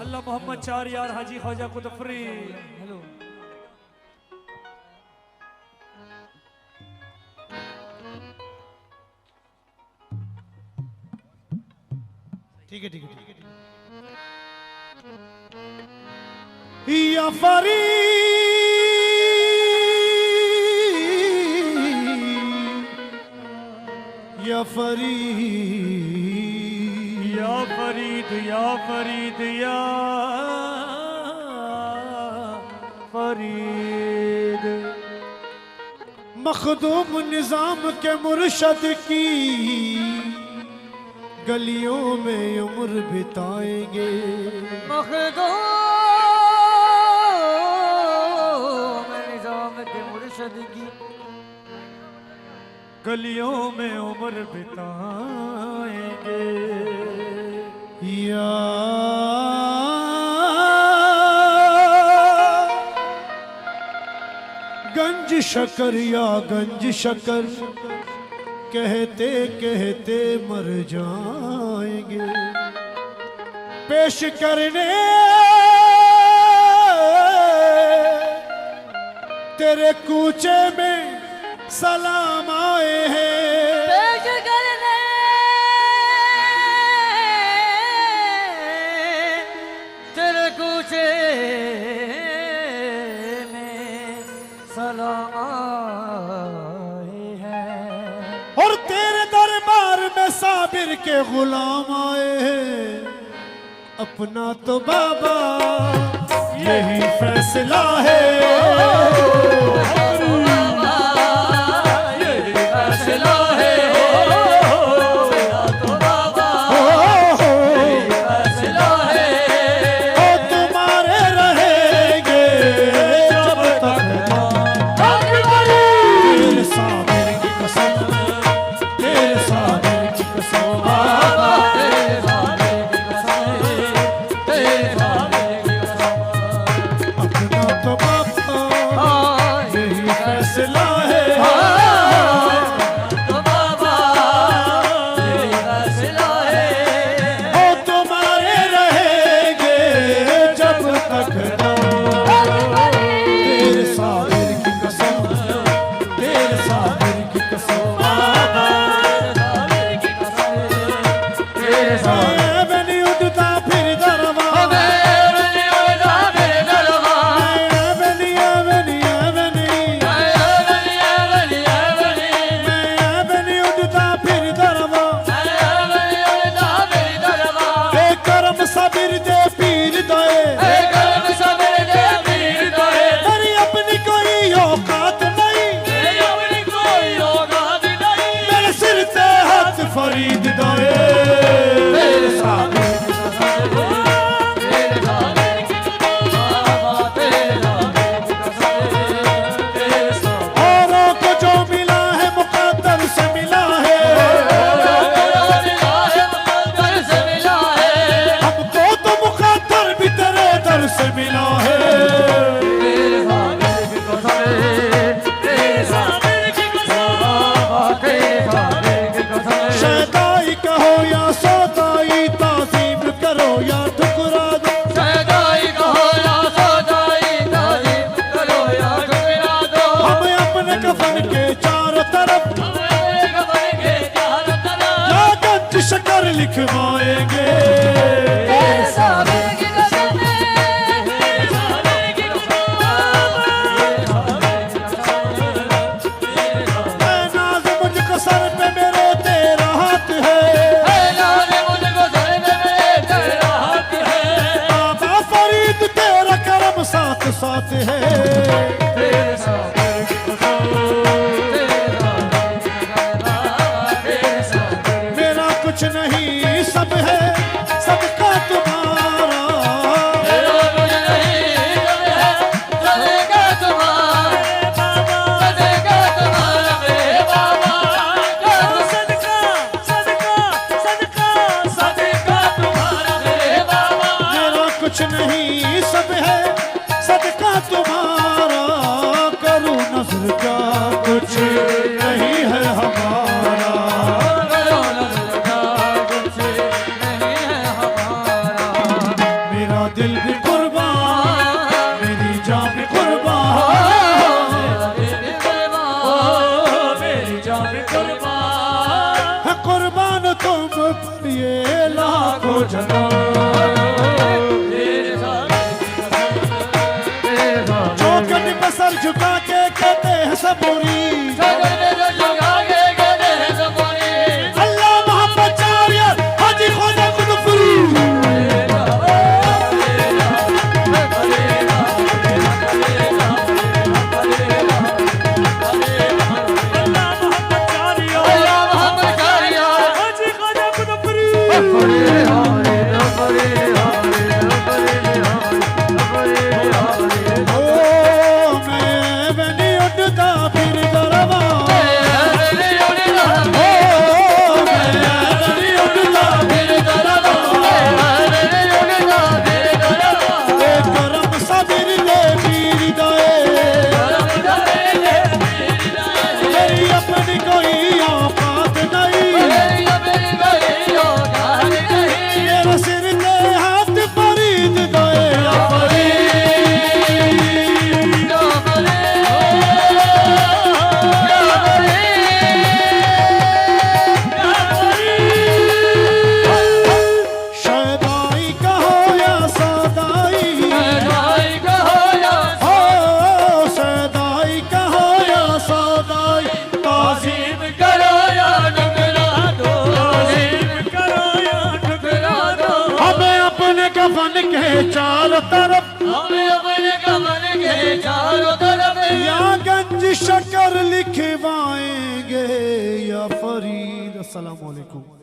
अल्लाह मोहम्मद चार यार हाजी ख्वाजा कुतुफरी। हेलो ठीक है ठीक है ठीक है। या फरी या फरी या फरीद या फरीद या फरीद। मखदूम निजाम के मुर्शद की गलियों में उम्र बिताएंगे। मखदूम निजाम के मुर्शद की गलियों में उम्र बिताएंगे। या गंज शकर या गंज शकर कहते कहते मर जाएंगे। पेश करने तेरे कूचे में सलाम आए हैं। पेश करने तेरे कूचे में सलाम आए हैं। और तेरे दरबार में साबिर के गुलाम आए हैं। अपना तो बाबा यही फैसला है। फरीद दाए तेरे साथ औरों को जो मिला है मुक़द्दर से मिला है। हमको तो मुक़द्दर भी तेरे दर से मिला है। शहदाई कहो या सौदाई ताज़ीम करो या ठुकरा दो। शहदाई कहो या सौदाई ताज़ीम करो या ठुकरा दो। हम अपने कफन के चारों तरफ या गंज शकर लिखवाएंगे। साथ साथ है तेरे साथ मेरा कुछ नहीं सब है सबका तुम्हारा। मेरा कुछ नहीं सब है सबका तुम्हारा। सदका तुम्हारा मेरे बाबा। सदका सदका सदका सदका तुम्हारा मेरे बाबा। मेरा कुछ नहीं सब है सदका तुम्हारा। करूँ नज़र का कुछ नहीं है हमारा। करो नज़र का कुछ नहीं है हमारा। मेरा दिल लाखों जन्म तेरे साथ तेरे साथ चौखट पे सर झुका के कहते हैं सबूरी अल्लाह मोहम्मद चारिया हाजी ख्वाजा कुतुबपुरी अल्लाह मोहम्मद चारिया हाजी ख्वाजा कुतुबपुरी ओ मैं बनी उड़ता फिर गरबा करम सबीर दे पीर दे मेरी अपनी कोई औकात नहीं मेरा सिर दे हाथ फरीद दे शहदाई कहो या सदाई हो सदाई कहो या सदाई ताज़ीम करो या डुगरा दो करो या ठुकरा दो हमें अपने कफन के चारों तरफ हमें अपने कमर के चारों तरफ या गंज शकर लिखवाएंगे या फरीद। अस्सलाम वालेकुम।